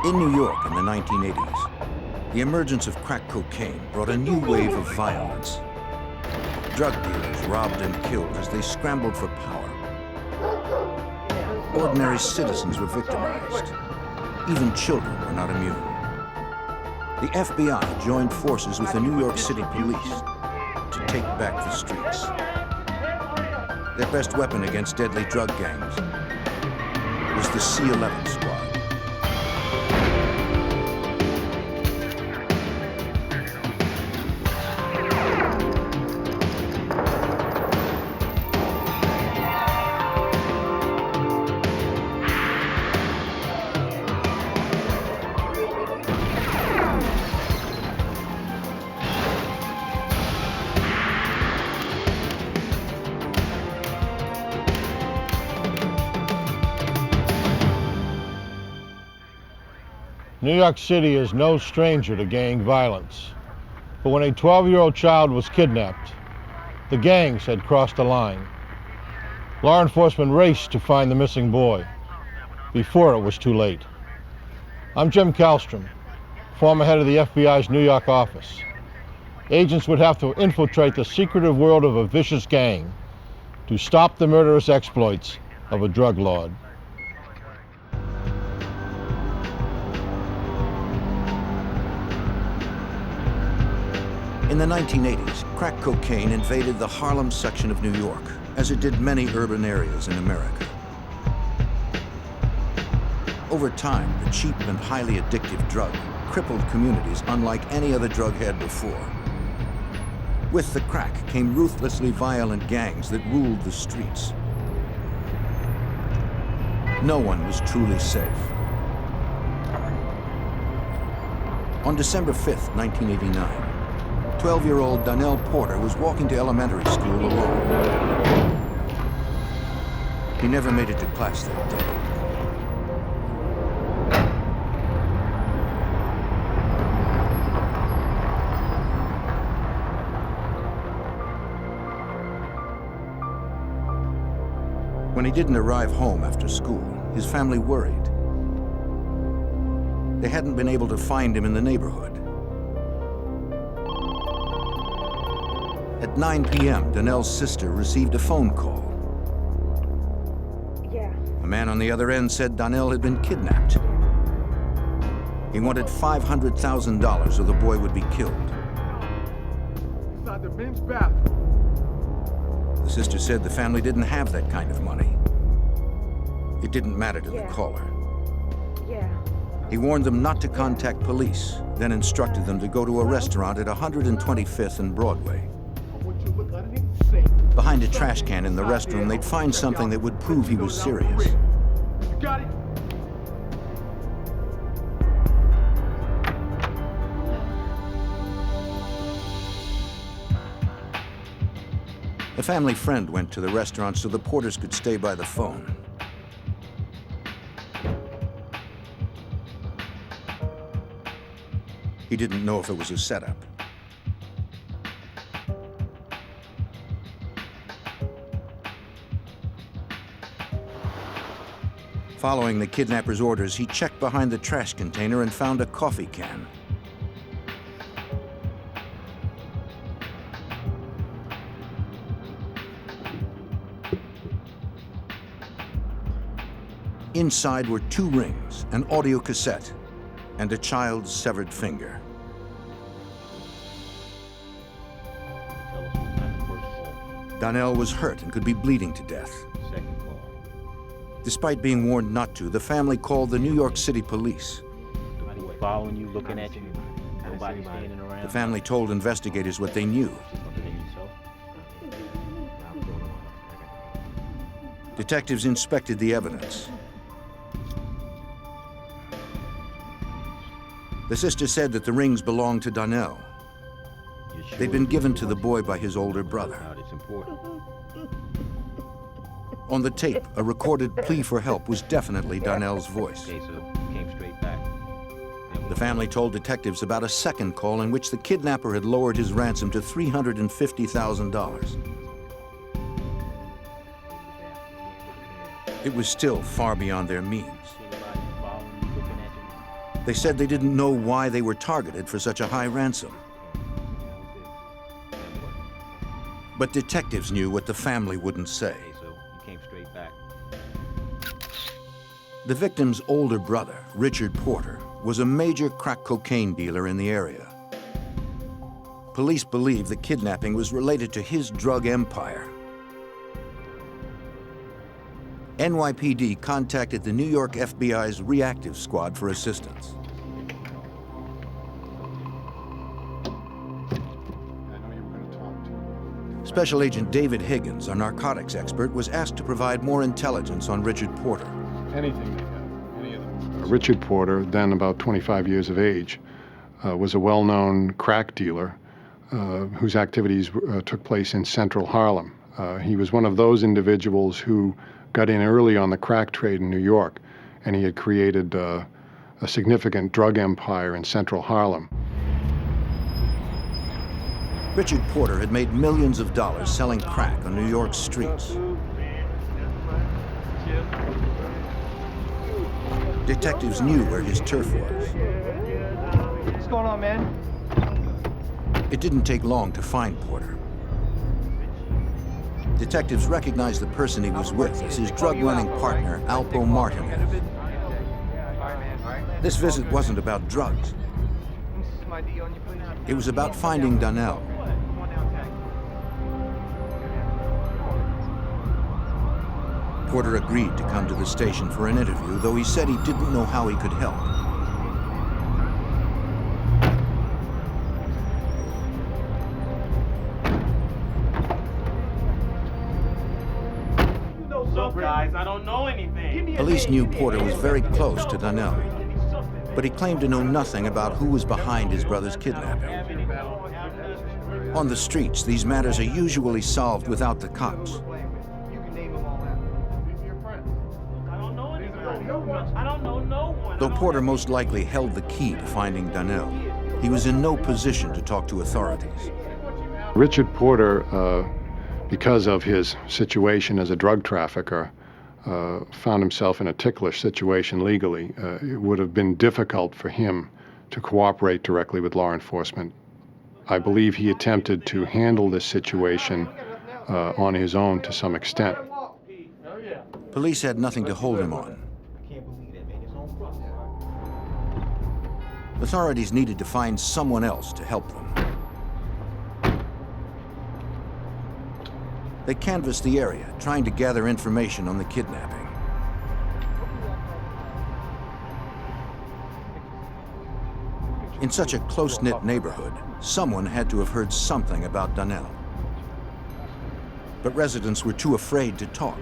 In New York in the 1980s, the emergence of crack cocaine brought a new wave of violence. Drug dealers robbed and killed as they scrambled for power. Ordinary citizens were victimized. Even children were not immune. The FBI joined forces with the New York City police to take back the streets. Their best weapon against deadly drug gangs was the C-11 squad. New York City is no stranger to gang violence. But when a 12-year-old child was kidnapped, the gangs had crossed a line. Law enforcement raced to find the missing boy before it was too late. I'm Jim Kallstrom, former head of the FBI's New York office. Agents would have to infiltrate the secretive world of a vicious gang to stop the murderous exploits of a drug lord. In the 1980s, crack cocaine invaded the Harlem section of New York, as it did many urban areas in America. Over time, the cheap and highly addictive drug crippled communities unlike any other drug had before. With the crack came ruthlessly violent gangs that ruled the streets. No one was truly safe. On December 5th, 1989, 12-year-old DaNell Porter was walking to elementary school alone. He never made it to class that day. When he didn't arrive home after school, his family worried. They hadn't been able to find him in the neighborhood. At 9 p.m., DaNell's sister received a phone call. Yeah. A man on the other end said DaNell had been kidnapped. He wanted $500,000 or the boy would be killed. Inside the men's bathroom. The sister said the family didn't have that kind of money. It didn't matter to the caller. Yeah. He warned them not to contact police, then instructed them to go to a restaurant at 125th and Broadway. Behind a trash can in the restroom, they'd find something that would prove he was serious. You got it? A family friend went to the restaurant so the Porters could stay by the phone. He didn't know if it was a setup. Following the kidnapper's orders, he checked behind the trash container and found a coffee can. Inside were 2 rings, an audio cassette, and a child's severed finger. DaNell was hurt and could be bleeding to death. Despite being warned not to, the family called the New York City police. Nobody following you, looking at you. Nobody standing around. The family told investigators what they knew. Detectives inspected the evidence. The sister said that the rings belonged to DaNell. They'd been given to the boy by his older brother. On the tape, a recorded plea for help was definitely DaNell's voice. The family told detectives about a second call in which the kidnapper had lowered his ransom to $350,000. It was still far beyond their means. They said they didn't know why they were targeted for such a high ransom. But detectives knew what the family wouldn't say. Okay, so you came straight back. The victim's older brother, Richard Porter, was a major crack cocaine dealer in the area. Police believe the kidnapping was related to his drug empire. NYPD contacted the New York FBI's reactive squad for assistance. Special Agent David Higgins, a narcotics expert, was asked to provide more intelligence on Richard Porter. Anything they have, any of them. Richard Porter, then about 25 years of age, was a well-known crack dealer whose activities took place in central Harlem. He was one of those individuals who got in early on the crack trade in New York, and he had created a significant drug empire in central Harlem. Richard Porter had made millions of dollars selling crack on New York's streets. Detectives knew where his turf was. What's going on, man? It didn't take long to find Porter. Detectives recognized the person he was with as his drug-running partner, Alpo Martinez. This visit wasn't about drugs. It was about finding DaNell. Porter agreed to come to the station for an interview, though he said he didn't know how he could help. Look, guys, I don't know anything. Police knew Porter was very close to DaNell, but he claimed to know nothing about who was behind his brother's kidnapping. On the streets, these matters are usually solved without the cops. Though Porter most likely held the key to finding DaNell, he was in no position to talk to authorities. Richard Porter, because of his situation as a drug trafficker, found himself in a ticklish situation legally. It would have been difficult for him to cooperate directly with law enforcement. I believe he attempted to handle this situation on his own to some extent. Police had nothing to hold him on. Authorities needed to find someone else to help them. They canvassed the area, trying to gather information on the kidnapping. In such a close-knit neighborhood, someone had to have heard something about DaNell. But residents were too afraid to talk.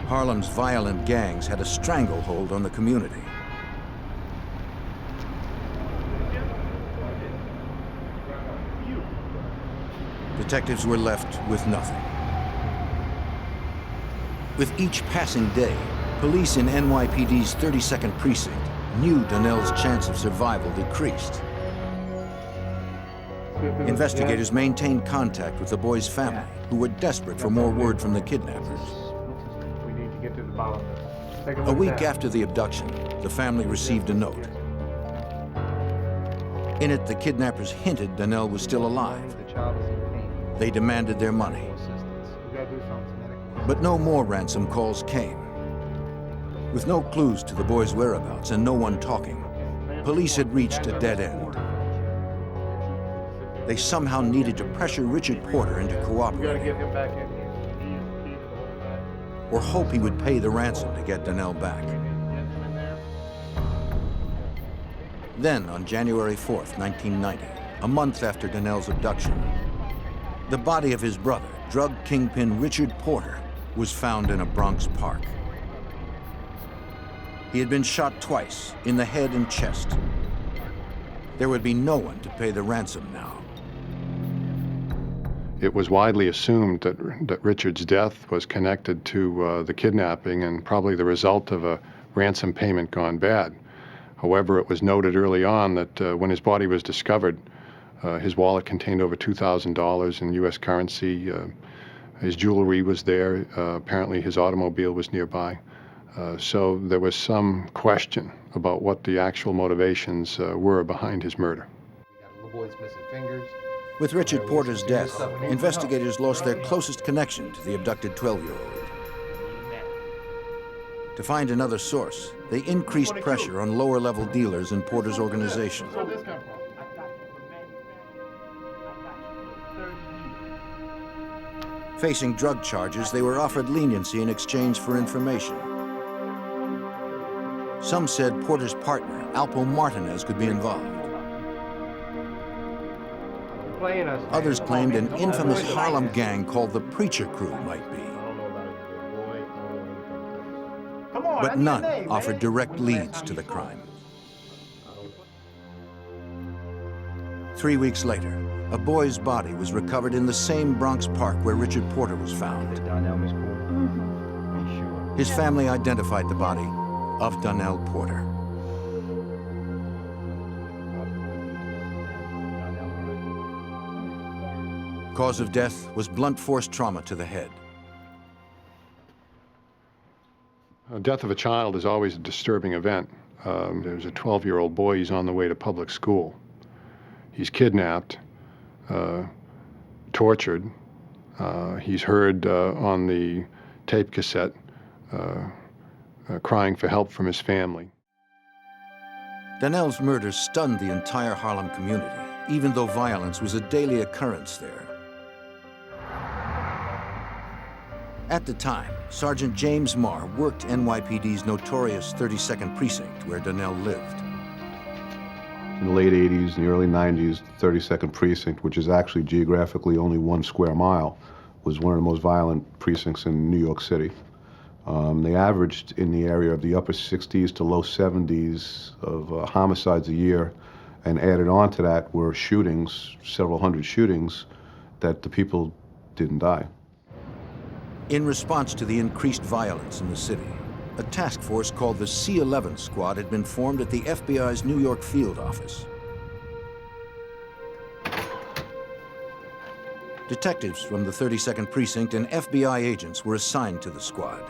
Harlem's violent gangs had a stranglehold on the community. Detectives were left with nothing. With each passing day, police in NYPD's 32nd precinct knew DaNell's chance of survival decreased. Investigators maintained contact with the boy's family, who were desperate for more word from the kidnappers. We need to get to the bottom of this. Take a A look week at that. after the abduction, the family received a note. In it, the kidnappers hinted DaNell was still alive. The child is in pain. They demanded their money. Assistance. We gotta do something. But no more ransom calls came. With no clues to the boy's whereabouts and no one talking, police had reached a dead end. They somehow needed to pressure Richard Porter into We gotta cooperating, get him back in here. He is key to the whole thing. or hope he would pay the ransom to get DaNell back. Get him in there. Then, on January 4th, 1990, a month after DaNell's abduction, the body of his brother, drug kingpin Richard Porter, was found in a Bronx park. He had been shot twice, in the head and chest. There would be no one to pay the ransom now. It was widely assumed that Richard's death was connected to the kidnapping and probably the result of a ransom payment gone bad. However, it was noted early on that when his body was discovered, his wallet contained over $2,000 in U.S. currency. His jewelry was there. Apparently his automobile was nearby. So there was some question about what the actual motivations were behind his murder. We got a little boy's missing fingers. With Richard Porter's death, investigators lost their closest connection to the abducted 12-year-old. To find another source, they increased pressure on lower-level dealers in Porter's organization. Where'd this come from? Facing drug charges, they were offered leniency in exchange for information. Some said Porter's partner, Alpo Martinez, could be involved. Others claimed an infamous Harlem gang called the Preacher Crew might be. But none offered direct leads to the crime. 3 weeks later, a boy's body was recovered in the same Bronx park where Richard Porter was found. DaNell, Miss Porter? Are you sure? His family identified the body of DaNell Porter. Cause of death was blunt force trauma to the head. Death of a child is always a disturbing event. There's a 12-year-old boy, he's on the way to public school. He's kidnapped, tortured. He's heard on the tape cassette crying for help from his family. DaNell's murder stunned the entire Harlem community, even though violence was a daily occurrence there. At the time, Sergeant James Marr worked NYPD's notorious 32nd Precinct, where DaNell lived. In the late 80s and the early 90s, the 32nd Precinct, which is actually geographically only 1 square mile, was one of the most violent precincts in New York City. They averaged in the area of the upper 60s to low 70s of homicides a year, and added on to that were shootings, several hundred shootings, that the people didn't die. In response to the increased violence in the city, a task force called the C-11 squad had been formed at the FBI's New York field office. Detectives from the 32nd Precinct and FBI agents were assigned to the squad.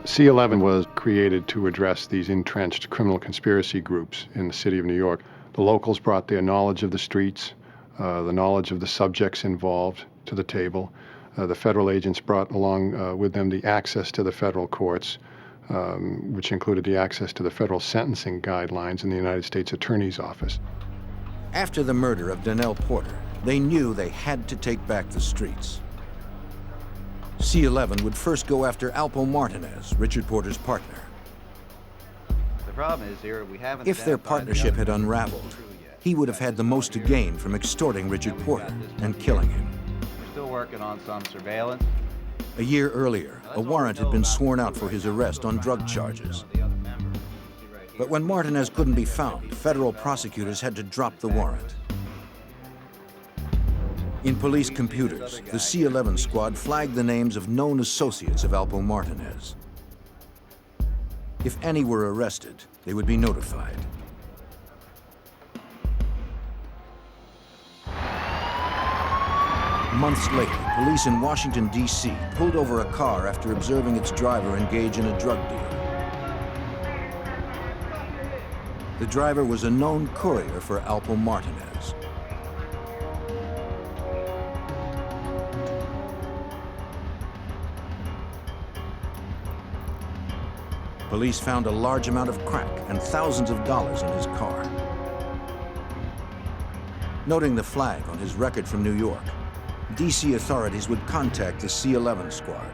C-11 was created to address these entrenched criminal conspiracy groups in the city of New York. The locals brought their knowledge of the streets, the knowledge of the subjects involved to the table. The federal agents brought along with them the access to the federal courts, which included the access to the federal sentencing guidelines in the United States Attorney's Office. After the murder of DaNell Porter, they knew they had to take back the streets. C-11 would first go after Alpo Martinez, Richard Porter's partner. The problem is here we haven't. If their partnership had unraveled, he would have had the most to gain from extorting Richard Porter and killing him. We're still working on some surveillance. A year earlier, a warrant had been sworn out for his arrest on drug charges. But when Martinez couldn't be found, federal prosecutors had to drop the warrant. In police computers, the C-11 squad flagged the names of known associates of Alpo Martinez. If any were arrested, they would be notified. Months later, police in Washington, D.C. pulled over a car after observing its driver engage in a drug deal. The driver was a known courier for Alpo Martinez. Police found a large amount of crack and thousands of dollars in his car. Noting the flag on his record from New York, D.C. authorities would contact the C-11 squad.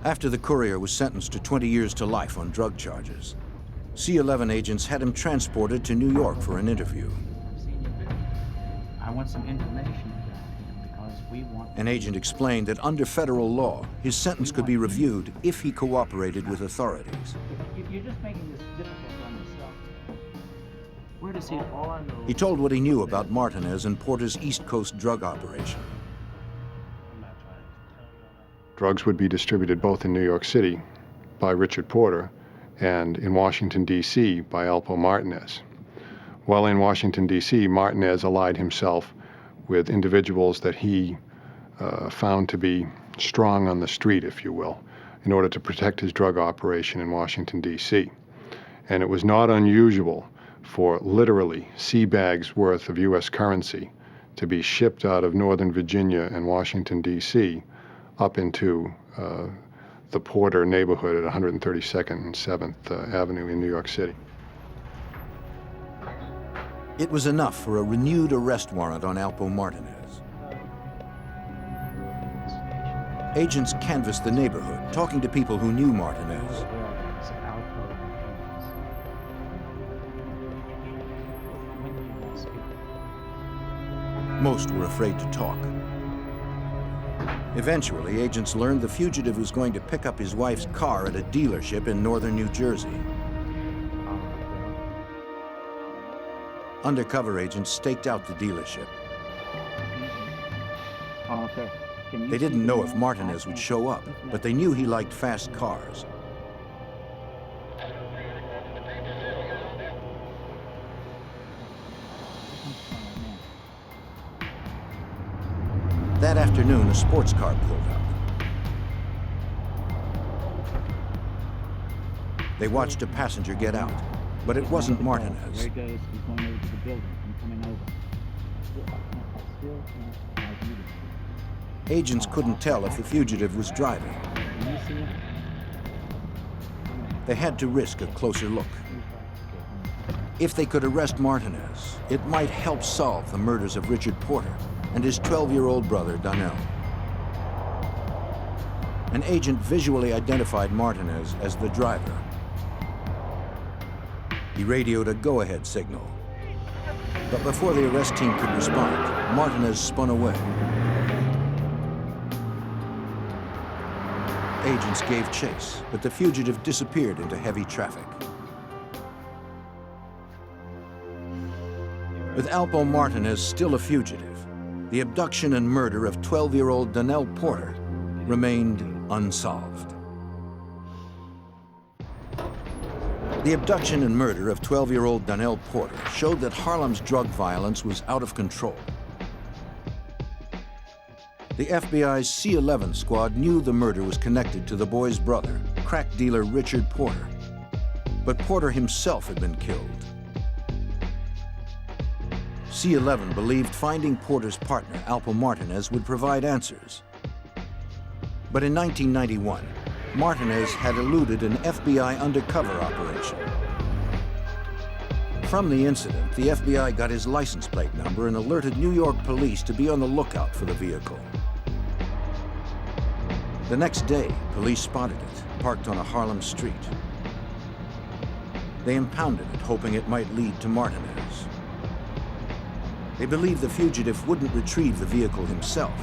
After the courier was sentenced to 20 years to life on drug charges, C-11 agents had him transported to New York for an interview. I want some information because we want... An agent explained that under federal law, his sentence could be reviewed if he cooperated with authorities. You're just making this difficult on yourself. Where does he... He told what he knew about Martinez and Porter's East Coast drug operation. Drugs would be distributed both in New York City by Richard Porter and in Washington, D.C. by Alpo Martinez. While in Washington, D.C., Martinez allied himself with individuals that he found to be strong on the street, if you will, in order to protect his drug operation in Washington, D.C. And it was not unusual for literally sea bags worth of U.S. currency to be shipped out of Northern Virginia and Washington, D.C. up into the Porter neighborhood at 132nd and 7th Avenue in New York City. It was enough for a renewed arrest warrant on Alpo Martinez. Agents canvassed the neighborhood, talking to people who knew Martinez. Most were afraid to talk. Eventually, agents learned the fugitive was going to pick up his wife's car at a dealership in northern New Jersey. Undercover agents staked out the dealership. They didn't know if Martinez would show up, but they knew he liked fast cars. That afternoon, a sports car pulled up. They watched a passenger get out, but it wasn't Martinez. There he goes. He's going over to the building. I'm coming over. Agents couldn't tell if the fugitive was driving. They had to risk a closer look. If they could arrest Martinez, it might help solve the murders of Richard Porter and his 12-year-old brother, DaNell. An agent visually identified Martinez as the driver. He radioed a go-ahead signal. But before the arrest team could respond, Martinez spun away. Agents gave chase, but the fugitive disappeared into heavy traffic. With Alpo Martinez still a fugitive, the abduction and murder of 12-year-old DaNell Porter remained unsolved. The abduction and murder of 12-year-old DaNell Porter showed that Harlem's drug violence was out of control. The FBI's C-11 squad knew the murder was connected to the boy's brother, crack dealer Richard Porter. But Porter himself had been killed. C-11 believed finding Porter's partner, Alpo Martinez, would provide answers. But in 1991, Martinez had eluded an FBI undercover operation. From the incident, the FBI got his license plate number and alerted New York police to be on the lookout for the vehicle. The next day, police spotted it, parked on a Harlem street. They impounded it, hoping it might lead to Martinez. They believed the fugitive wouldn't retrieve the vehicle himself,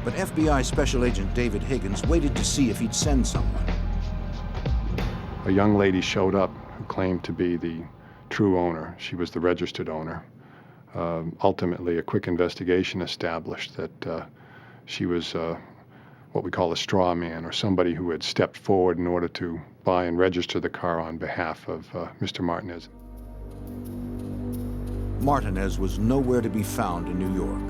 but FBI Special Agent David Higgins waited to see if he'd send someone. A young lady showed up who claimed to be the true owner. She was the registered owner. Ultimately, a quick investigation established that she was what we call a straw man, or somebody who had stepped forward in order to buy and register the car on behalf of Mr. Martinez. Martinez was nowhere to be found in New York.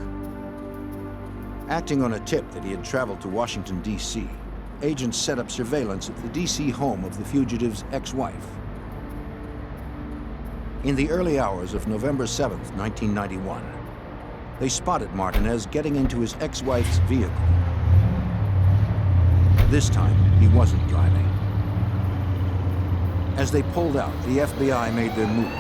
Acting on a tip that he had traveled to Washington, D.C., agents set up surveillance at the D.C. home of the fugitive's ex-wife. In the early hours of November 7th, 1991, they spotted Martinez getting into his ex-wife's vehicle. This time, he wasn't driving. As they pulled out, the FBI made their move.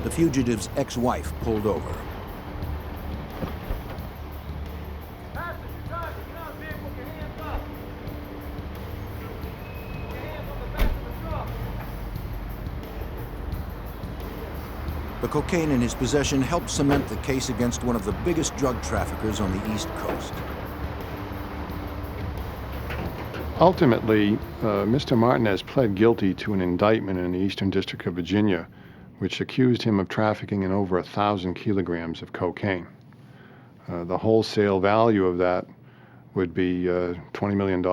The fugitive's ex-wife pulled over. The cocaine in his possession helped cement the case against one of the biggest drug traffickers on the East Coast. Ultimately, Mr. Martinez pled guilty to an indictment in the Eastern District of Virginia, which accused him of trafficking in over 1,000 kilograms of cocaine. The wholesale value of that would be $20 million.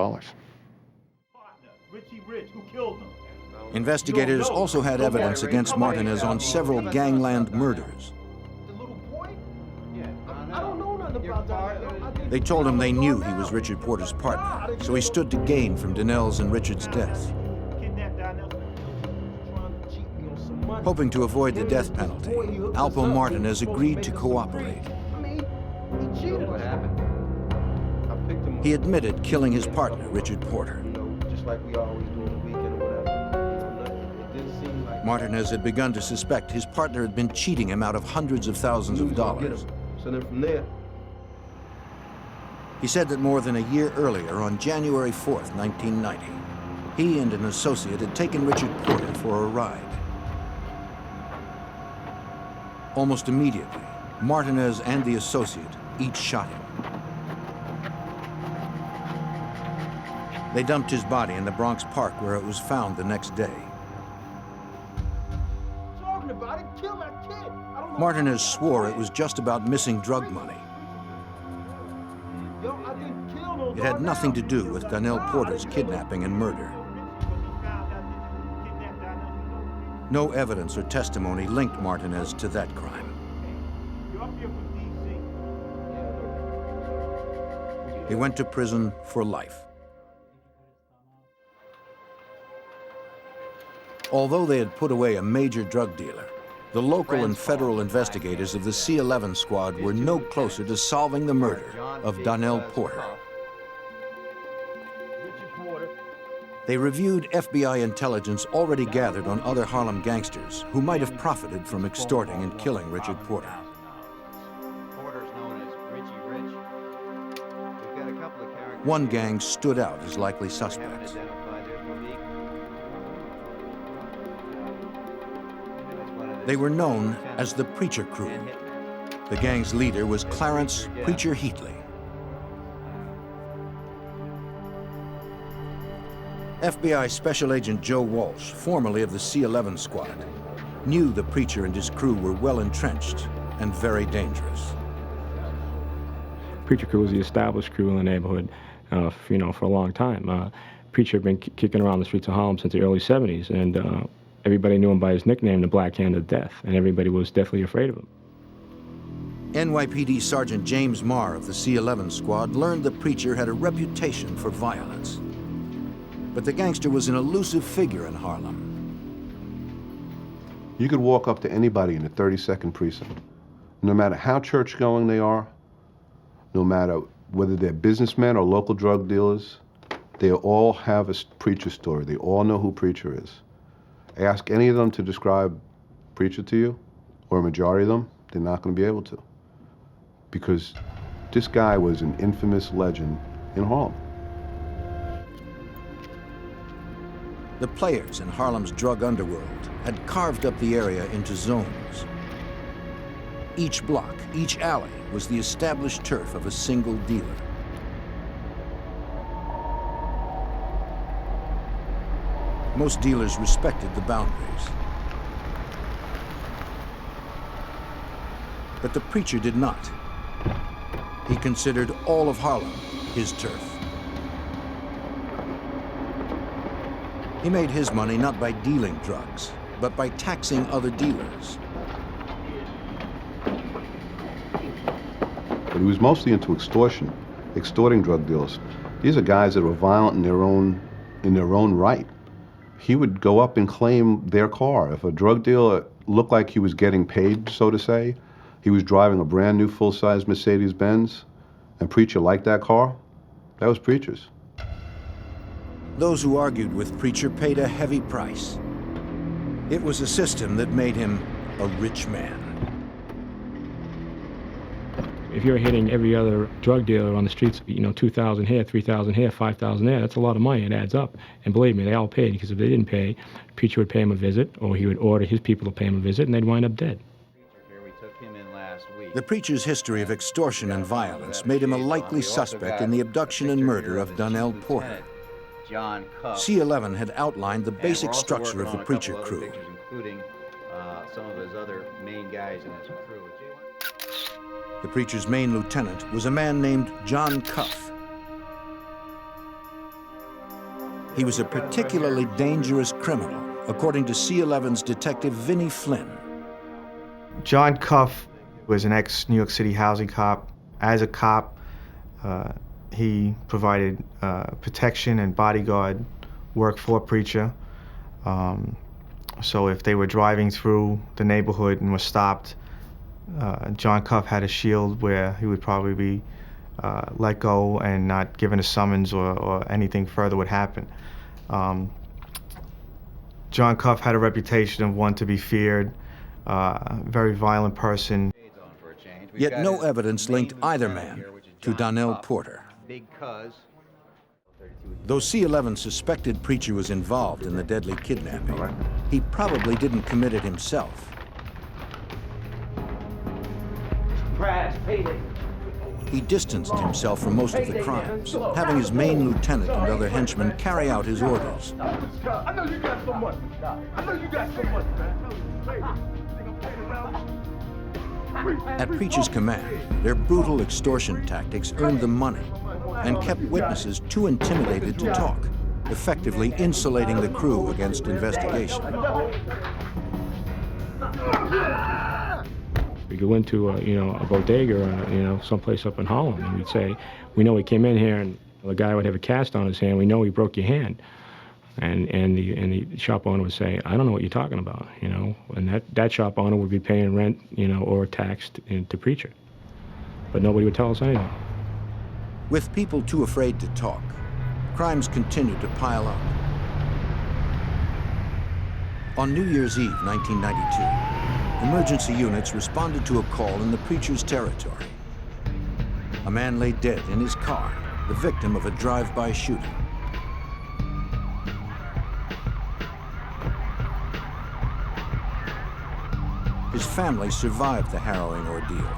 Richie Rich, who killed him? Investigators also had evidence against Martinez on several gangland murders. The little boy? Yeah, I don't know nothing about that. They told him they knew he was Richard Porter's partner, so he stood to gain from DaNell's and Richard's death. Hoping to avoid the death penalty, Alpo Martinez agreed to cooperate. What happened? I picked him up. He admitted killing his partner, Richard Porter. Just like we always do on the weekend or whatever. It didn't seem like Martinez had begun to suspect his partner had been cheating him out of hundreds of thousands of dollars. So then from there, He said that more than a year earlier, on January 4th, 1990, he and an associate had taken Richard Porter for a ride. Almost immediately, Martinez and the associate each shot him. They dumped his body in the Bronx Park, where it was found the next day. talking about it, kill that kid. I don't know. Martinez swore it was just about missing drug money. Yo, I didn't kill no It had nothing to do with DaNell Porter's kidnapping and murder. No evidence or testimony linked Martinez to that crime. He went to prison for life. Although they had put away a major drug dealer, the local and federal investigators of the C-11 squad were no closer to solving the murder of DaNell Porter. They reviewed FBI intelligence already gathered on other Harlem gangsters who might have profited from extorting and killing Richard Porter. Porter's known as Richie Rich. We've got a couple of characters. One gang stood out as likely We haven't suspects. identified their unique. They were known as the Preacher Crew. The gang's leader was Clarence Preacher Heatley. FBI Special Agent Joe Walsh, formerly of the C-11 squad, knew the preacher and his crew were well entrenched and very dangerous. Preacher Crew was the established crew in the neighborhood, for a long time. Preacher had been kicking around the streets of Harlem since the early 70s, and everybody knew him by his nickname, the Black Hand of Death, and everybody was deathly afraid of him. NYPD Sergeant James Marr of the C-11 squad learned the preacher had a reputation for violence. But the gangster was an elusive figure in Harlem. You could walk up to anybody in the 32nd precinct, no matter how church-going they are, no matter whether they're businessmen or local drug dealers, they all have a preacher story. They all know who Preacher is. Ask any of them to describe Preacher to you, or a majority of them, they're not going to be able to. Because this guy was an infamous legend in Harlem. The players in Harlem's drug underworld had carved up the area into zones. Each block, each alley was the established turf of a single dealer. Most dealers respected the boundaries. But the preacher did not. He considered all of Harlem his turf. He made his money not by dealing drugs, but by taxing other dealers. But he was mostly into extortion, extorting drug dealers. These are guys that were violent in their own right. He would go up and claim their car. If a drug dealer looked like he was getting paid, so to say, he was driving a brand new full-size Mercedes-Benz, and Preacher liked that car, that was Preacher's. Those who argued with Preacher paid a heavy price. It was a system that made him a rich man. If you're hitting every other drug dealer on the streets, 2,000 here, 3,000 here, 5,000 there, that's a lot of money. It adds up. And believe me, they all paid, because if they didn't pay, Preacher would pay him a visit, or he would order his people to pay him a visit, and they'd wind up dead. Here, we took him in last week. The preacher's history of extortion and violence made him a likely suspect in the abduction and murder of DaNell Porter. John Cuff. C-11 had outlined the And basic we're also structure working of the on a preacher couple other crew. pictures, including some of his other main guys in his crew. The preacher's main lieutenant was a man named John Cuff. He was a particularly dangerous criminal according to C-11's detective Vinnie Flynn. John Cuff was an ex-New York City housing cop. As a cop, he provided protection and bodyguard work for Preacher. So if they were driving through the neighborhood and were stopped, John Cuff had a shield where he would probably be let go and not given a summons or anything further would happen. John Cuff had a reputation of one to be feared, very violent person. Yet no evidence linked either man to DaNell Porter. Though C-11 suspected Preacher was involved in the deadly kidnapping, he probably didn't commit it himself. He distanced himself from most of the crimes, having his main lieutenant and other henchmen carry out his orders. I know you got some money. I know you got some money, man. At Preacher's command, their brutal extortion tactics earned them money and kept witnesses too intimidated to talk, effectively insulating the crew against investigation. We go into a bodega, someplace up in Harlem, and we'd say, we know he came in here, and the guy would have a cast on his hand. We know he broke your hand, and the shop owner would say, I don't know what you're talking about, and that shop owner would be paying rent, or taxed to Preacher, but nobody would tell us anything. With people too afraid to talk, crimes continued to pile up. On New Year's Eve, 1992, emergency units responded to a call in the Preacher's territory. A man lay dead in his car, the victim of a drive-by shooting. His family survived the harrowing ordeal.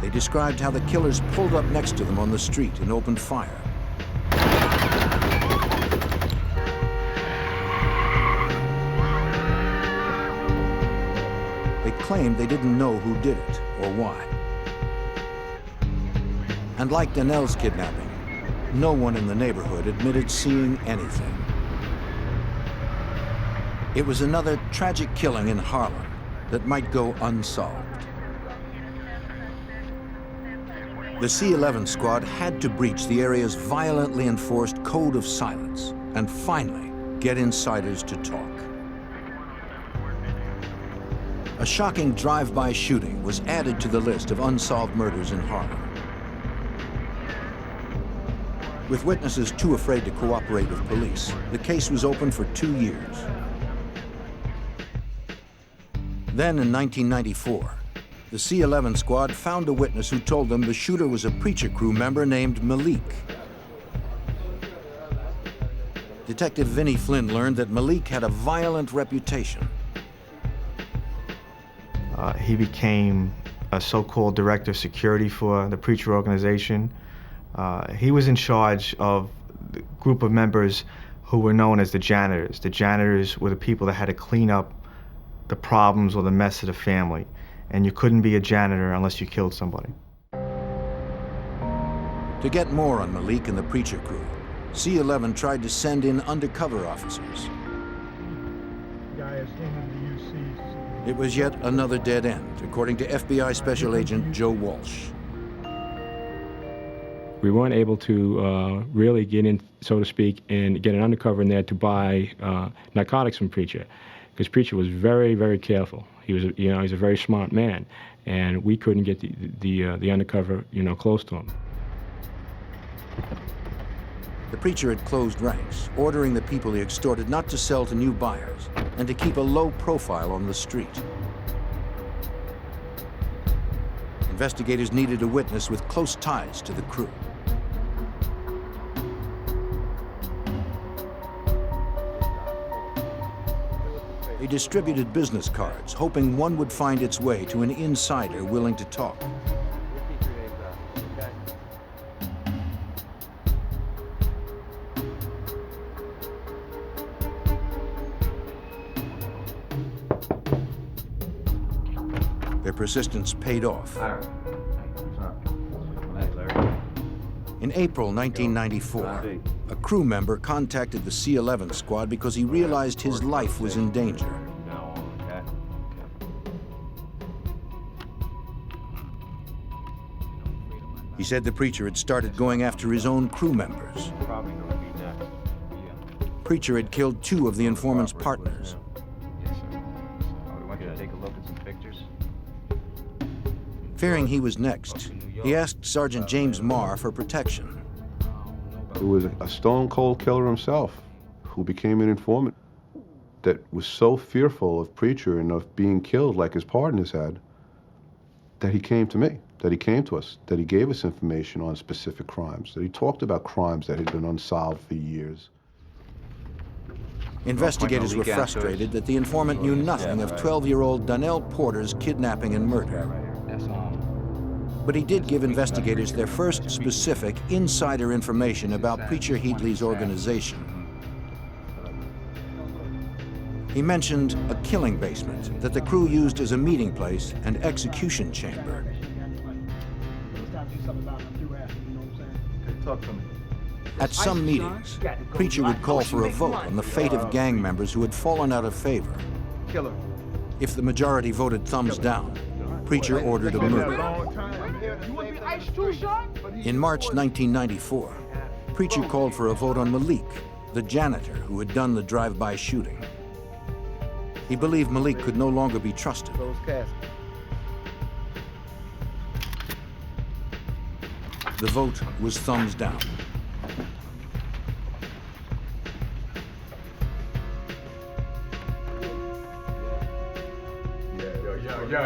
They described how the killers pulled up next to them on the street and opened fire. They claimed they didn't know who did it or why. And like DaNell's kidnapping, no one in the neighborhood admitted seeing anything. It was another tragic killing in Harlem that might go unsolved. The C-11 squad had to breach the area's violently enforced code of silence and finally get insiders to talk. A shocking drive-by shooting was added to the list of unsolved murders in Harlem. With witnesses too afraid to cooperate with police, the case was open for 2 years. Then in 1994, the C-11 squad found a witness who told them the shooter was a Preacher crew member named Malik. Detective Vinnie Flynn learned that Malik had a violent reputation. He became a so-called director of security for the Preacher organization. He was in charge of the group of members who were known as the janitors. The janitors were the people that had to clean up the problems or the mess of the family. And you couldn't be a janitor unless you killed somebody. To get more on Malik and the Preacher crew, C-11 tried to send in undercover officers. It was yet another dead end, according to FBI Special Agent Joe Walsh. We weren't able to really get in, so to speak, and get an undercover in there to buy narcotics from Preacher, because Preacher was very, very careful. He was, he's a very smart man, and we couldn't get the undercover, close to him. The Preacher had closed ranks, ordering the people he extorted not to sell to new buyers and to keep a low profile on the street. Investigators needed a witness with close ties to the crew. They distributed business cards, hoping one would find its way to an insider willing to talk. Their persistence paid off. In April 1994, a crew member contacted the C-11 squad because he realized his life was in danger. He said the preacher had started going after his own crew members. Preacher had killed 2 of the informant's partners. Fearing he was next, he asked Sergeant James Marr for protection. It was a stone-cold killer himself who became an informant that was so fearful of Preacher and of being killed like his partners had that he came to me, that he came to us, that he gave us information on specific crimes, that he talked about crimes that had been unsolved for years. Investigators were frustrated that the informant knew nothing of 12-year-old DaNell Porter's kidnapping and murder. But he did give investigators their first specific insider information about Preacher Heatley's organization. He mentioned a killing basement that the crew used as a meeting place and execution chamber. At some meetings, Preacher would call for a vote on the fate of gang members who had fallen out of favor. If the majority voted thumbs down, Preacher ordered a murder. In March 1994, Preacher called for a vote on Malik, the janitor who had done the drive-by shooting. He believed Malik could no longer be trusted. The vote was thumbs down.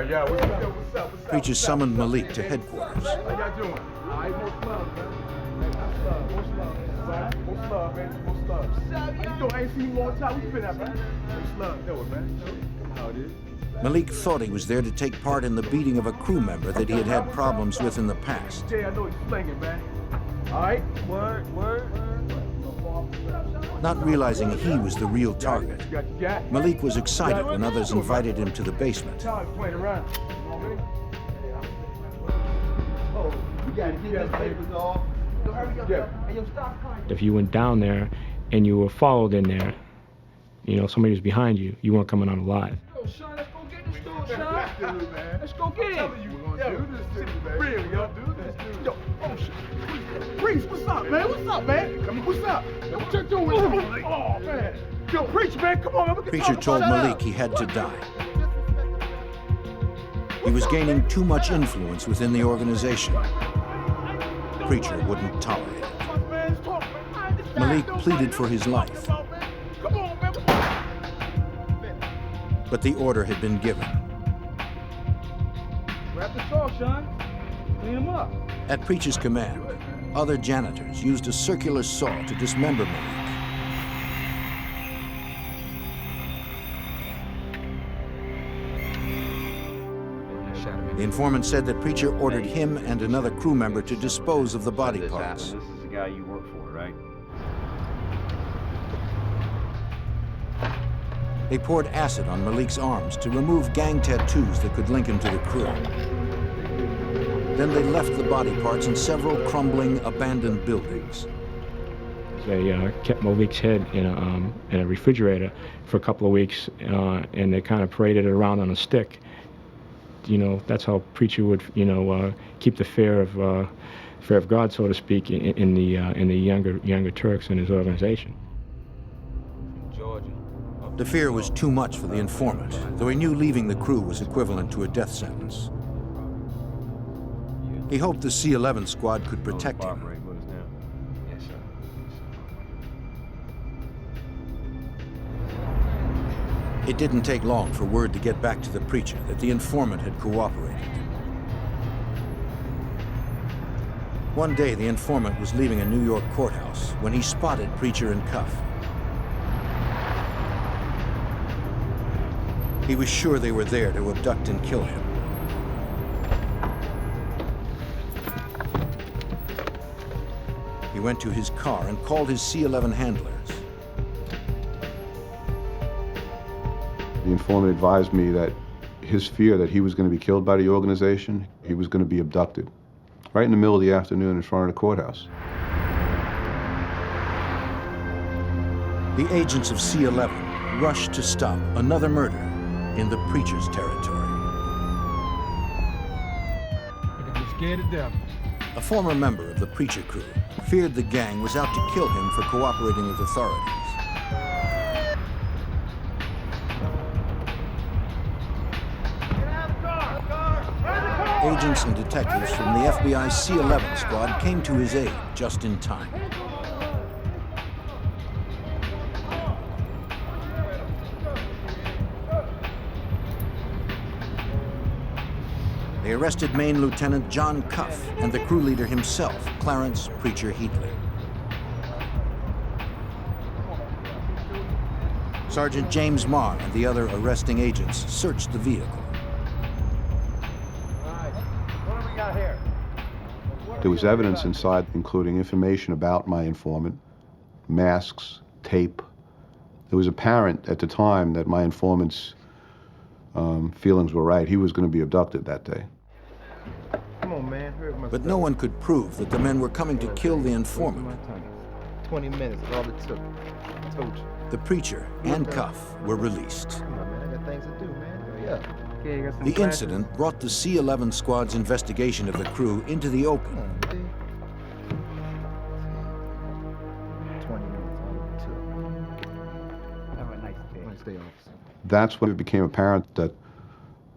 Yeah, what's up? Preacher summoned Malik to headquarters. How y'all doing? All right, most love, man. Most love, man. Most love. How you doing? I ain't seen you in a long time. What you been at, man? Most love. Know it, man. How it is? Malik thought he was there to take part in the beating of a crew member that he had had problems with in the past. Jay, I know he's slinging, man. All right, word. Not realizing he was the real target, Malik was excited when others invited him to the basement. If you went down there and you were followed in there, you know, somebody was behind you, you weren't coming out alive. Yo, son, let's go get this dude, son. Let's go get him. Yo, do this to me, man. Yo, oh, shit. Priest, what's up, man? What's up? What you doing? Oh, man. Yo, Preach, man, come on. Preacher told Malik he had to die. He was gaining too much influence within the organization. Preacher wouldn't tolerate it. Malik pleaded for his life. But the order had been given. Grab the saw, son. Clean him up. At Preacher's command, other janitors used a circular saw to dismember Malik. The informant said that Preacher ordered him and another crew member to dispose of the body parts. This is the guy you work for, right? They poured acid on Malik's arms to remove gang tattoos that could link him to the crew. Then they left the body parts in several crumbling, abandoned buildings. They kept Malik's head in a refrigerator for a couple of weeks, and they kind of paraded it around on a stick. You know, that's how Preacher would, keep the fear of God, so to speak, in the younger Turks in his organization. The fear was too much for the informant, though he knew leaving the crew was equivalent to a death sentence. He hoped the C-11 squad could protect him. It didn't take long for word to get back to the Preacher that the informant had cooperated. One day, the informant was leaving a New York courthouse when he spotted Preacher in cuff. He was sure they were there to abduct and kill him. He went to his car and called his C-11 handlers. The informant advised me that his fear that he was going to be killed by the organization, he was going to be abducted, right in the middle of the afternoon in front of the courthouse. The agents of C-11 rushed to stop another murder in the preacher's territory. I'm scared to death. A former member of the preacher crew feared the gang was out to kill him for cooperating with authorities. Agents and detectives from the FBI's C-11 squad came to his aid just in time. They arrested Main Lieutenant John Cuff and the crew leader himself, Clarence Preacher Heatley. Sergeant James Marr and the other arresting agents searched the vehicle. There was evidence inside, including information about my informant, masks, tape. It was apparent at the time that my informant's feelings were right. He was going to be abducted that day. Come on, man. But no one could prove that the men were coming to kill the informant. 20 minutes, all it took. I told you. The preacher and Cuff were released. Come on, man. I got things to do, man. Hurry up. The incident brought the C-11 squad's investigation of the crew into the open. 20 minutes, all it took. Have a nice day. Nice day, officer. That's when it became apparent that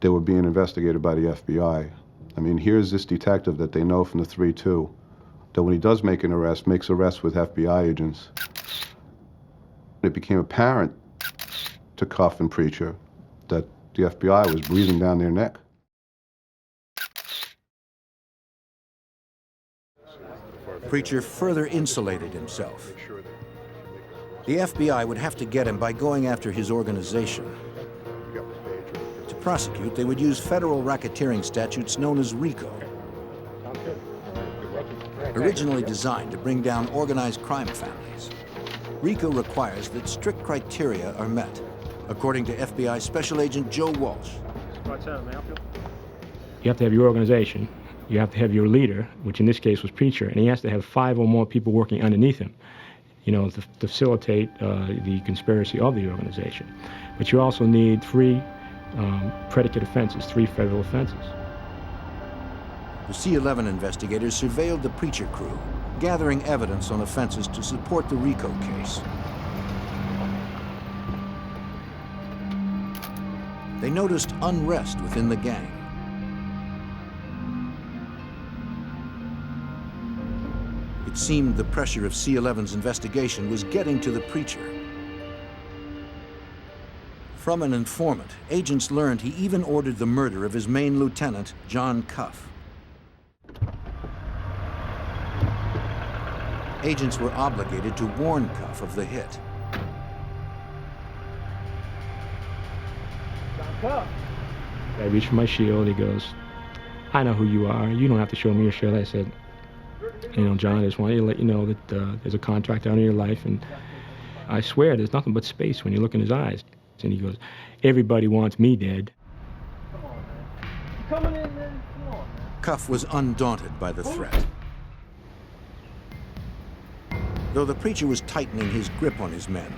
they were being investigated by the FBI. I mean, here's this detective that they know from the 3-2, that when he does make an arrest, makes arrests with FBI agents. It became apparent to Cuff and Preacher that the FBI was breathing down their neck. Preacher further insulated himself. The FBI would have to get him by going after his organization. To prosecute, they would use federal racketeering statutes known as RICO. Originally designed to bring down organized crime families, RICO requires that strict criteria are met, according to FBI Special Agent Joe Walsh. You have to have your organization, you have to have your leader, which in this case was Preacher, and he has to have 5 or more people working underneath him, you know, to facilitate the conspiracy of the organization. But you also need 3 predicate offenses, 3 federal offenses. The C-11 investigators surveilled the Preacher crew, gathering evidence on offenses to support the RICO case. They noticed unrest within the gang. It seemed the pressure of C-11's investigation was getting to the Preacher. From an informant, agents learned he even ordered the murder of his main lieutenant, John Cuff. Agents were obligated to warn Cuff of the hit. I reached for my shield. He goes, "I know who you are. You don't have to show me your shield." I said, "You know, John, I just wanted to let you know that there's a contract out in your life, and I swear there's nothing but space when you look in his eyes." And he goes, "Everybody wants me dead." Coming in, man. Come on, man. Cuff was undaunted by the threat. Though the Preacher was tightening his grip on his men,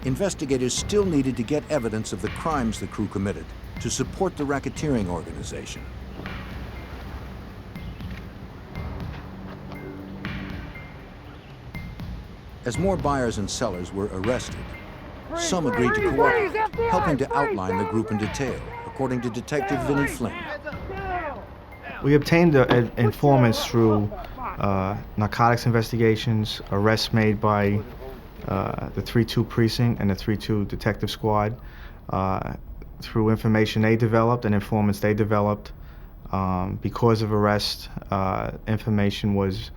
investigators still needed to get evidence of the crimes the crew committed to support the racketeering organization. As more buyers and sellers were arrested, some agreed to cooperate, helping to outline the group in detail, according to Detective Vinnie Flynn. We obtained informants through narcotics investigations, arrests made by the 3-2 precinct and the 3-2 detective squad, through information they developed and informants they developed. Because of arrest, information was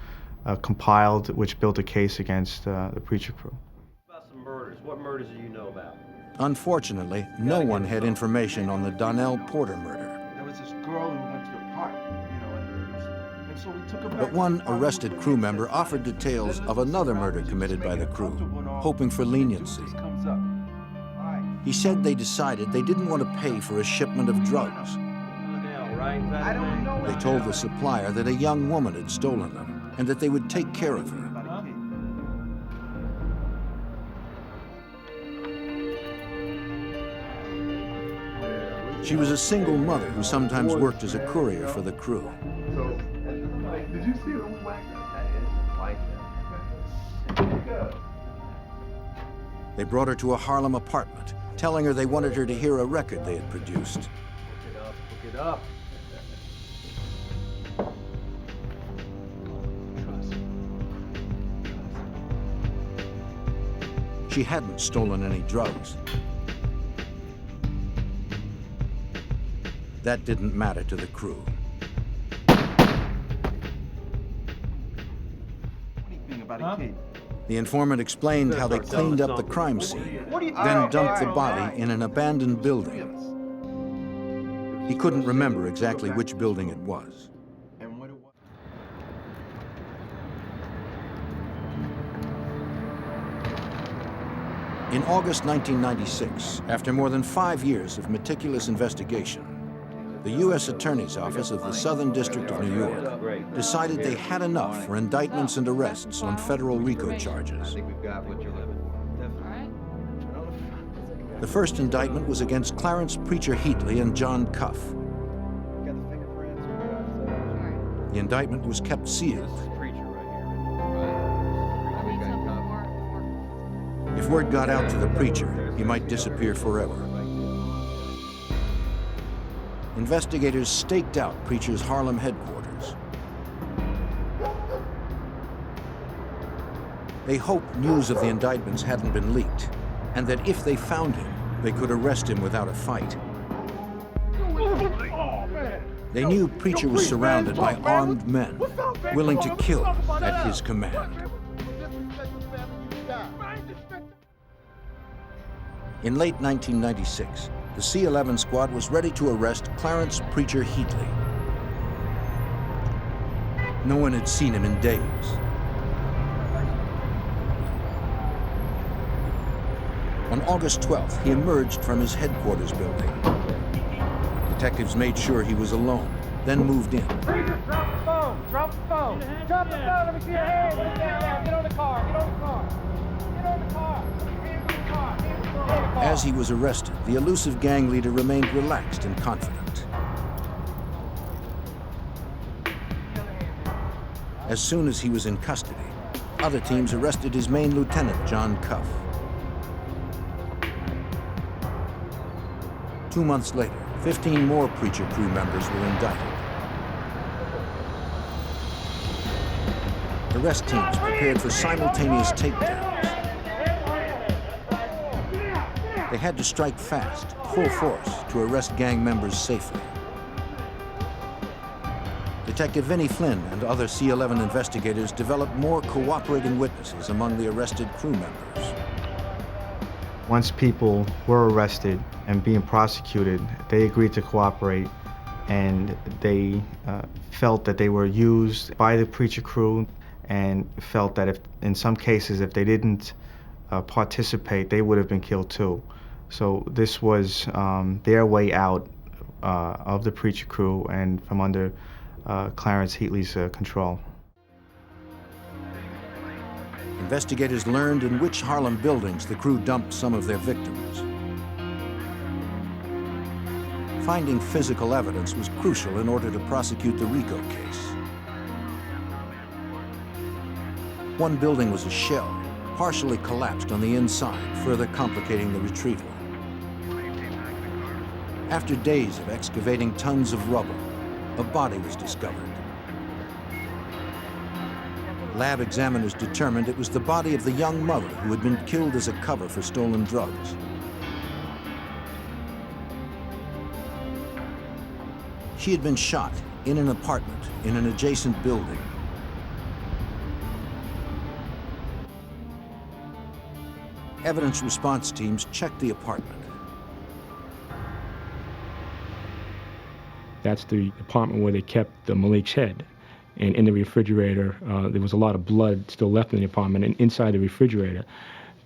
compiled, which built a case against the Preacher crew. About some murders. What murders do you know about? Unfortunately, no one had information on the DaNell Porter murder. There was this girl who went to the park, you know, and so we took her back. But one arrested crew member offered details of another murder committed by the crew, hoping for leniency. He said they decided they didn't want to pay for a shipment of drugs. They told the supplier that a young woman had stolen them and that they would take care of her. She was a single mother who sometimes worked as a courier for the crew. So, did you see them black? They brought her to a Harlem apartment, telling her they wanted her to hear a record they had produced. Look it up. She hadn't stolen any drugs. That didn't matter to the crew. The informant explained how they cleaned up the crime scene, then dumped the body in an abandoned building. He couldn't remember exactly which building it was. In August 1996, after more than 5 years of meticulous investigation, the U.S. Attorney's Office of the Southern District of New York decided they had enough for indictments and arrests on federal RICO charges. The first indictment was against Clarence Preacher Heatley and John Cuff. The indictment was kept sealed. If word got out to the preacher, he might disappear forever. Investigators staked out Preacher's Harlem headquarters. They hoped news of the indictments hadn't been leaked, and that if they found him, they could arrest him without a fight. They knew Preacher was surrounded by armed men, willing to kill at his command. In late 1996, the C-11 squad was ready to arrest Clarence Preacher Heatley. No one had seen him in days. On August 12th, he emerged from his headquarters building. Detectives made sure he was alone, then moved in. Preacher, drop the phone! Drop the phone! Drop the phone! Let me see your hand! Put it down! Get on the car! Get on the car! Get on the car! Hands on the car! Hands on the car! As he was arrested, the elusive gang leader remained relaxed and confident. As soon as he was in custody, other teams arrested his main lieutenant, John Cuff. 2 months later, 15 more Preacher crew members were indicted. Arrest teams prepared for simultaneous takedowns. They had to strike fast, full force, to arrest gang members safely. Detective Vinnie Flynn and other C-11 investigators developed more cooperating witnesses among the arrested crew members. Once people were arrested and being prosecuted, they agreed to cooperate, and they felt that they were used by the Preacher crew, and felt that if, in some cases, if they didn't participate, they would have been killed too. So this was their way out of the Preacher crew and from under Clarence Heatley's control. Investigators learned in which Harlem buildings the crew dumped some of their victims. Finding physical evidence was crucial in order to prosecute the RICO case. One building was a shell, partially collapsed on the inside, further complicating the retrieval. After days of excavating tons of rubble, a body was discovered. Lab examiners determined it was the body of the young mother who had been killed as a cover for stolen drugs. She had been shot in an apartment in an adjacent building. Evidence response teams checked the apartment. That's the apartment where they kept Malik's head. And in the refrigerator, there was a lot of blood still left in the apartment. And inside the refrigerator,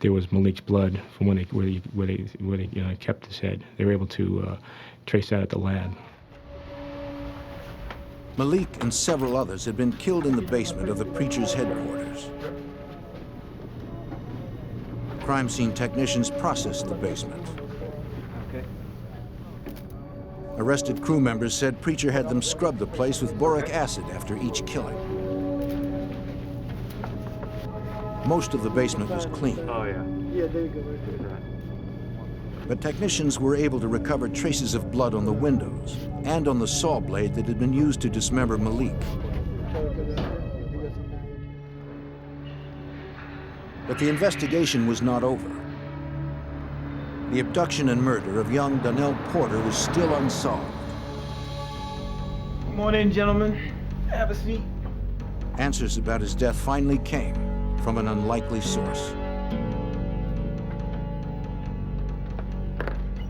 there was Malik's blood from when they kept his head. They were able to trace that at the lab. Malik and several others had been killed in the basement of the Preacher's headquarters. Crime scene technicians processed the basement. Arrested crew members said Preacher had them scrub the place with boric acid after each killing. Most of the basement was clean. Oh, yeah. Yeah, there you go, right there. But technicians were able to recover traces of blood on the windows and on the saw blade that had been used to dismember Malik. But the investigation was not over. The abduction and murder of young DaNell Porter was still unsolved. Come on in, gentlemen. Have a seat. Answers about his death finally came from an unlikely source.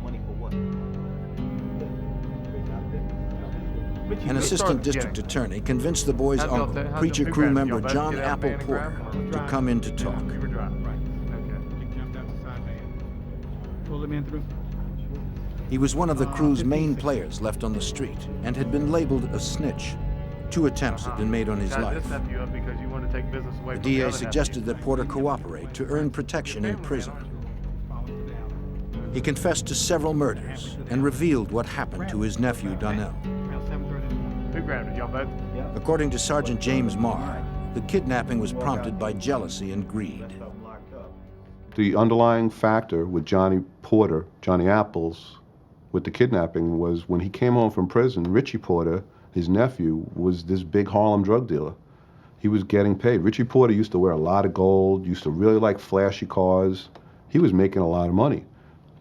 Money for what? An assistant district attorney convinced the boy's uncle, preacher crew member John Apple Porter, to come in to talk. He was one of the crew's main players left on the street and had been labeled a snitch. 2 attempts had been made on his life. The DA suggested that Porter cooperate to earn protection in prison. He confessed to several murders and revealed what happened to his nephew, DaNell. According to Sergeant James Marr, the kidnapping was prompted by jealousy and greed. The underlying factor with Johnny Porter, Johnny Apples, with the kidnapping was when he came home from prison, Richie Porter, his nephew, was this big Harlem drug dealer. He was getting paid. Richie Porter used to wear a lot of gold, used to really like flashy cars. He was making a lot of money,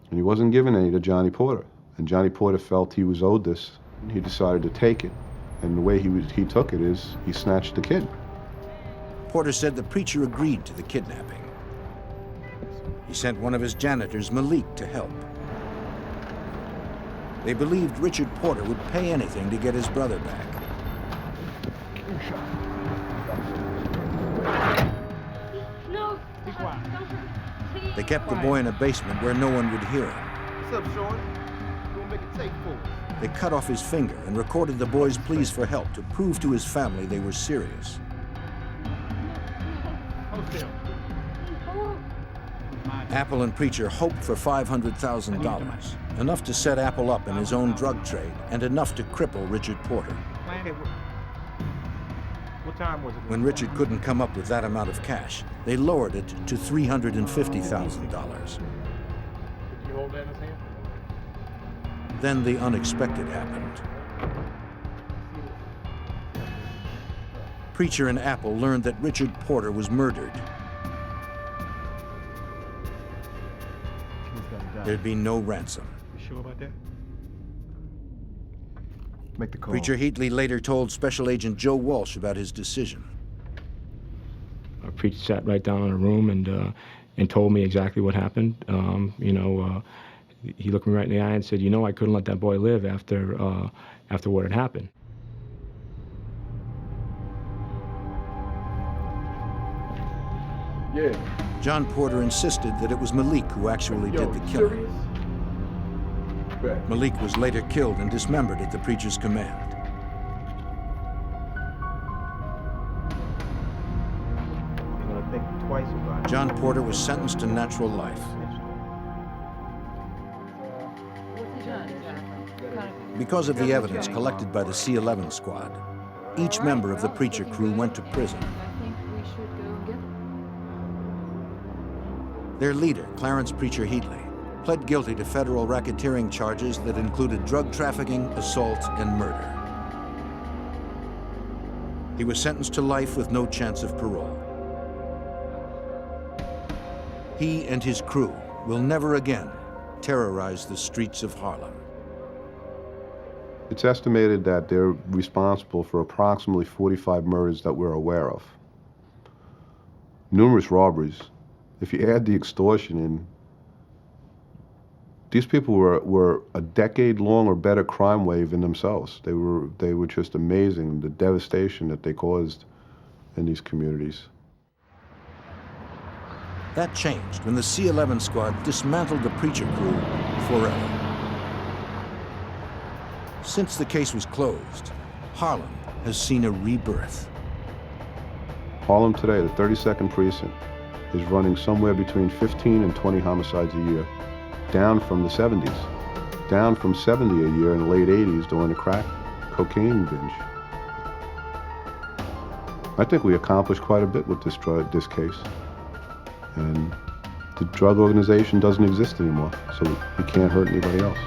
and he wasn't giving any to Johnny Porter. And Johnny Porter felt he was owed this, and he decided to take it. And the way he took it is he snatched the kid. Porter said the preacher agreed to the kidnapping. He sent one of his janitors, Malik, to help. They believed Richard Porter would pay anything to get his brother back. No. They kept the boy in a basement where no one would hear him. What's up, Zorn? You wanna make a take for us? They cut off his finger and recorded the boy's pleas for help to prove to his family they were serious. Apple and Preacher hoped for $500,000, enough to set Apple up in his own drug trade and enough to cripple Richard Porter. What time was it? When Richard couldn't come up with that amount of cash, they lowered it to $350,000. You hold that in his hand? Then the unexpected happened. Preacher and Apple learned that Richard Porter was murdered. There'd be no ransom. You sure about that? Make the call. Preacher Heatley later told Special Agent Joe Walsh about his decision. Preacher sat right down in a room and told me exactly what happened. He looked me right in the eye and said, "You know, I couldn't let that boy live after what had happened." Yeah. John Porter insisted that it was Malik who actually did the killing. Malik was later killed and dismembered at the preacher's command. You're gonna think twice about it. John Porter was sentenced to natural life. Because of the evidence collected by the C-11 squad, each member of the preacher crew went to prison. Their leader, Clarence Preacher Heatley, pled guilty to federal racketeering charges that included drug trafficking, assault, and murder. He was sentenced to life with no chance of parole. He and his crew will never again terrorize the streets of Harlem. It's estimated that they're responsible for approximately 45 murders that we're aware of. Numerous robberies. If you add the extortion in, these people were a decade-long or better crime wave in themselves. They were just amazing, the devastation that they caused in these communities. That changed when the C-11 squad dismantled the preacher crew forever. Since the case was closed, Harlem has seen a rebirth. Harlem today, the 32nd precinct, is running somewhere between 15 and 20 homicides a year, down from the 70s. down from 70 a year in the late 80s during the crack cocaine binge. I think we accomplished quite a bit with this case. And the drug organization doesn't exist anymore, so we can't hurt anybody else.